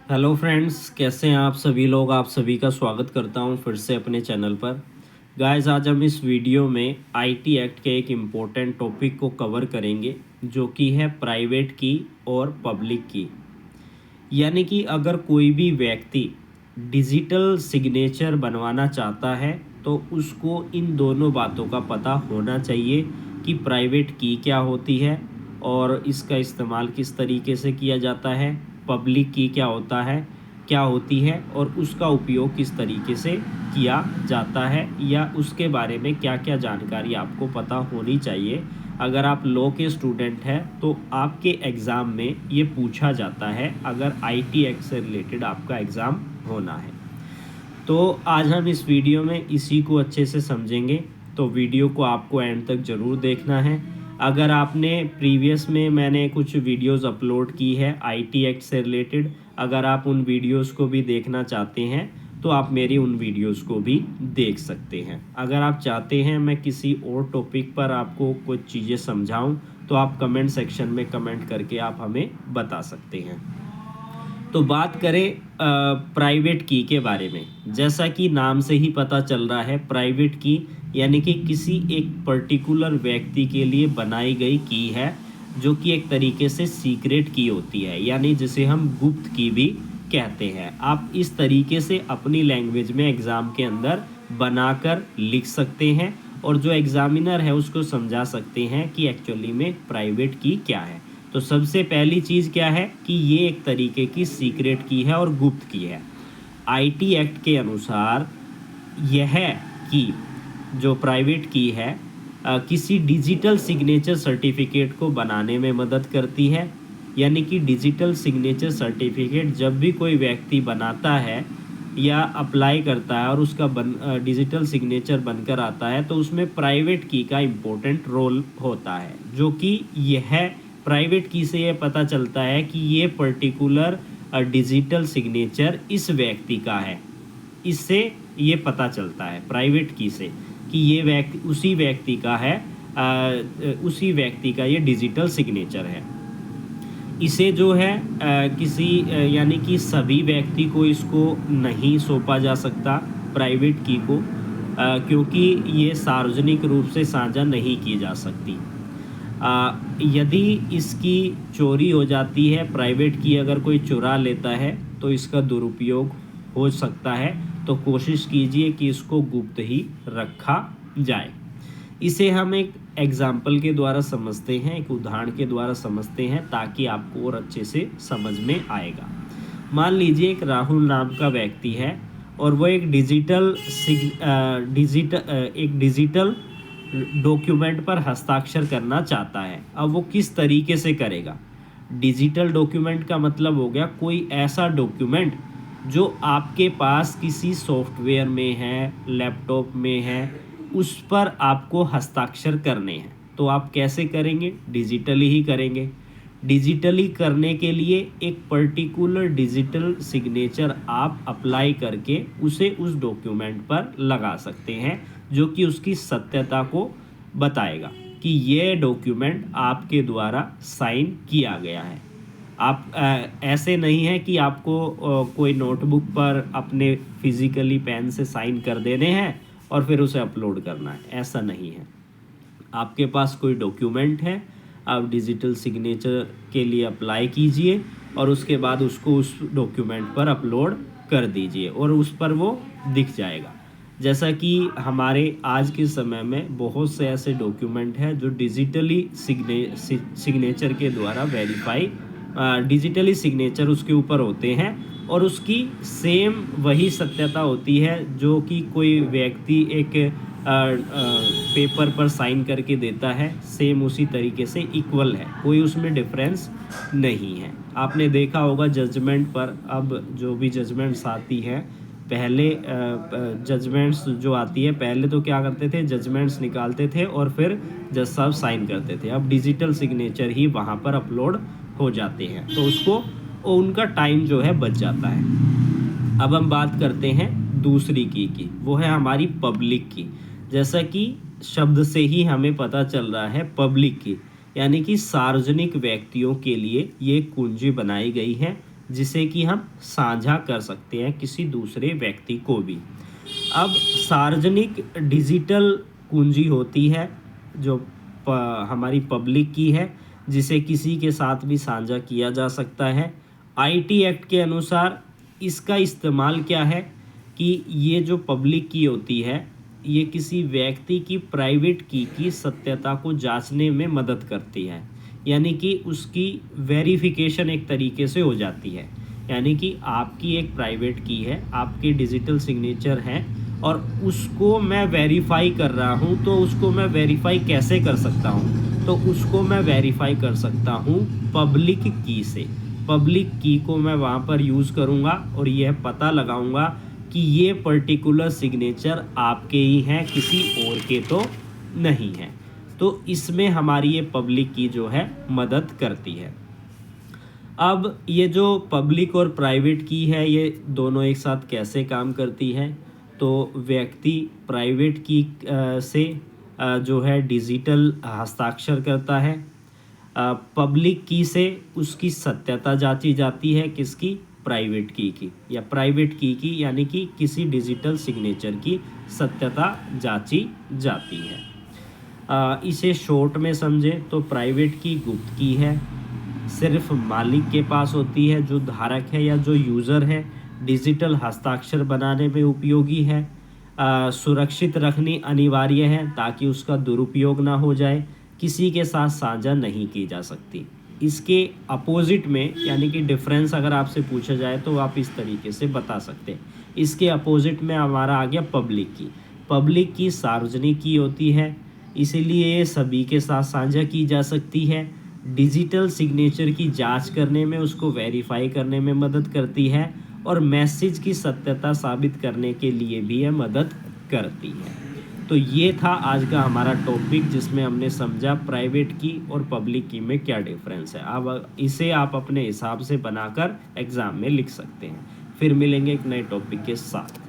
Hello friends, कैसे हैं आप सभी लोग। आप सभी का स्वागत करता हूं फिर से अपने चैनल पर। गाइस, आज हम इस वीडियो में आईटी एक्ट के एक इम्पोर्टेंट टॉपिक को कवर करेंगे, जो कि है प्राइवेट की और पब्लिक की। यानी कि अगर कोई भी व्यक्ति डिजिटल सिग्नेचर बनवाना चाहता है तो उसको इन दोनों बातों का पता होना चाहिए कि प्राइवेट की क्या होती है और इसका इस्तेमाल किस तरीके से किया जाता है, पब्लिक की क्या होती है और उसका उपयोग किस तरीके से किया जाता है, या उसके बारे में क्या क्या जानकारी आपको पता होनी चाहिए। अगर आप लॉ के स्टूडेंट हैं तो आपके एग्ज़ाम में ये पूछा जाता है अगर आईटी एक्ट से रिलेटेड आपका एग्ज़ाम होना है। तो आज हम इस वीडियो में इसी को अच्छे से समझेंगे, तो वीडियो को आपको एंड तक ज़रूर देखना है। अगर आपने प्रीवियस में मैंने कुछ वीडियोस अपलोड की है आईटी एक्ट से रिलेटेड, अगर आप उन वीडियोस को भी देखना चाहते हैं तो आप मेरी उन वीडियोस को भी देख सकते हैं। अगर आप चाहते हैं मैं किसी और टॉपिक पर आपको कुछ चीज़ें समझाऊं तो आप कमेंट सेक्शन में कमेंट करके आप हमें बता सकते हैं। तो बात करें प्राइवेट की के बारे में। जैसा कि नाम से ही पता चल रहा है, प्राइवेट की यानी कि किसी एक पर्टिकुलर व्यक्ति के लिए बनाई गई की है, जो कि एक तरीके से सीक्रेट की होती है, यानी जिसे हम गुप्त की भी कहते हैं। आप इस तरीके से अपनी लैंग्वेज में एग्ज़ाम के अंदर बनाकर लिख सकते हैं और जो एग्ज़ामिनर है उसको समझा सकते हैं कि एक्चुअली में प्राइवेट की क्या है। तो सबसे पहली चीज़ क्या है कि ये एक तरीके की सीक्रेट की है और गुप्त की है। आईटी एक्ट के अनुसार यह की जो प्राइवेट की है किसी डिजिटल सिग्नेचर सर्टिफिकेट को बनाने में मदद करती है। यानी कि डिजिटल सिग्नेचर सर्टिफिकेट जब भी कोई व्यक्ति बनाता है या अप्लाई करता है और उसका डिजिटल सिग्नेचर बनकर आता है तो उसमें प्राइवेट की का इम्पोर्टेंट रोल होता है, जो कि यह प्राइवेट की से ये पता चलता है कि ये पर्टिकुलर डिजिटल सिग्नेचर इस व्यक्ति का है। इससे ये पता चलता है प्राइवेट की से कि ये व्यक्ति उसी व्यक्ति का है, उसी व्यक्ति का ये डिजिटल सिग्नेचर है। इसे जो है यानी कि सभी व्यक्ति को इसको नहीं सौंपा जा सकता प्राइवेट की को, क्योंकि ये सार्वजनिक रूप से साझा नहीं की जा सकती। यदि इसकी चोरी हो जाती है, प्राइवेट की अगर कोई चुरा लेता है तो इसका दुरुपयोग हो सकता है। तो कोशिश कीजिए कि इसको गुप्त ही रखा जाए। इसे हम एक एग्जाम्पल के द्वारा समझते हैं, एक उदाहरण के द्वारा समझते हैं, ताकि आपको और अच्छे से समझ में आएगा। मान लीजिए एक राहुल नाम का व्यक्ति है और वो एक डिजिटल डॉक्यूमेंट पर हस्ताक्षर करना चाहता है। अब वो किस तरीके से करेगा? डिजिटल डॉक्यूमेंट का मतलब हो गया कोई ऐसा डॉक्यूमेंट जो आपके पास किसी सॉफ्टवेयर में है, लैपटॉप में है, उस पर आपको हस्ताक्षर करने हैं। तो आप कैसे करेंगे? डिजिटली ही करेंगे। डिजिटली करने के लिए एक पर्टिकुलर डिजिटल सिग्नेचर आप अप्लाई करके उसे उस डॉक्यूमेंट पर लगा सकते हैं, जो कि उसकी सत्यता को बताएगा कि ये डॉक्यूमेंट आपके द्वारा साइन किया गया है। आप ऐसे नहीं है कि आपको कोई नोटबुक पर अपने फिजिकली पेन से साइन कर देने हैं और फिर उसे अपलोड करना है, ऐसा नहीं है। आपके पास कोई डॉक्यूमेंट है, आप डिजिटल सिग्नेचर के लिए अप्लाई कीजिए और उसके बाद उसको उस डॉक्यूमेंट पर अपलोड कर दीजिए और उस पर वो दिख जाएगा। जैसा कि हमारे आज के समय में बहुत से ऐसे डॉक्यूमेंट हैं जो डिजिटली सिग्नेचर के द्वारा वेरीफाई, डिजिटली सिग्नेचर उसके ऊपर होते हैं और उसकी सेम वही सत्यता होती है जो कि कोई व्यक्ति एक पेपर पर साइन करके देता है, सेम उसी तरीके से इक्वल है, कोई उसमें डिफरेंस नहीं है। आपने देखा होगा जजमेंट पर, अब जो भी जजमेंट्स आती हैं, पहले जजमेंट्स जो आती है, पहले तो क्या करते थे, जजमेंट्स निकालते थे और फिर जज साहब साइन करते थे। अब डिजिटल सिग्नेचर ही वहाँ पर अपलोड हो जाते हैं, तो उसको उनका टाइम जो है बच जाता है। अब हम बात करते हैं दूसरी की, वो है हमारी पब्लिक की। जैसा कि शब्द से ही हमें पता चल रहा है, पब्लिक की यानी कि सार्वजनिक व्यक्तियों के लिए ये कुंजी बनाई गई है, जिसे कि हम साझा कर सकते हैं किसी दूसरे व्यक्ति को भी। अब सार्वजनिक डिजिटल कुंजी होती है जो हमारी पब्लिक की है, जिसे किसी के साथ भी साझा किया जा सकता है। आईटी एक्ट के अनुसार इसका इस्तेमाल क्या है कि ये जो पब्लिक की होती है ये किसी व्यक्ति की प्राइवेट की सत्यता को जांचने में मदद करती है, यानी कि उसकी वेरिफिकेशन एक तरीके से हो जाती है। यानी कि आपकी एक प्राइवेट की है, आपके डिजिटल सिग्नेचर हैं और उसको मैं वेरीफाई कर रहा हूँ, तो उसको मैं वेरीफाई कैसे कर सकता हूँ? तो उसको मैं वेरीफाई कर सकता हूँ पब्लिक की से। पब्लिक की को मैं वहाँ पर यूज़ करूँगा और यह पता लगाऊँगा कि ये पर्टिकुलर सिग्नेचर आपके ही हैं, किसी और के तो नहीं है। तो इसमें हमारी ये पब्लिक की जो है मदद करती है। अब ये जो पब्लिक और प्राइवेट की है ये दोनों एक साथ कैसे काम करती है? तो व्यक्ति प्राइवेट की से जो है डिजिटल हस्ताक्षर करता है। पब्लिक की से उसकी सत्यता जांची जाती है, किसकी? प्राइवेट की या प्राइवेट की यानी कि किसी डिजिटल सिग्नेचर की सत्यता जांची जाती है। इसे शॉर्ट में समझे तो प्राइवेट की गुप्त की है, सिर्फ मालिक के पास होती है, जो धारक है या जो यूज़र है। डिजिटल हस्ताक्षर बनाने में उपयोगी है। सुरक्षित रखनी अनिवार्य है ताकि उसका दुरुपयोग ना हो जाए। किसी के साथ साझा नहीं की जा सकती। इसके अपोजिट में यानी कि डिफरेंस अगर आपसे पूछा जाए तो आप इस तरीके से बता सकते हैं। इसके अपोजिट में हमारा आ गया पब्लिक की। पब्लिक की सार्वजनिक की होती है, इसीलिए सभी के साथ साझा की जा सकती है। डिजिटल सिग्नेचर की जांच करने में, उसको वेरीफाई करने में मदद करती है और मैसेज की सत्यता साबित करने के लिए भी यह मदद करती है। तो ये था आज का हमारा टॉपिक, जिसमें हमने समझा प्राइवेट की और पब्लिक की में क्या डिफरेंस है। अब इसे आप अपने हिसाब से बनाकर एग्ज़ाम में लिख सकते हैं। फिर मिलेंगे एक नए टॉपिक के साथ।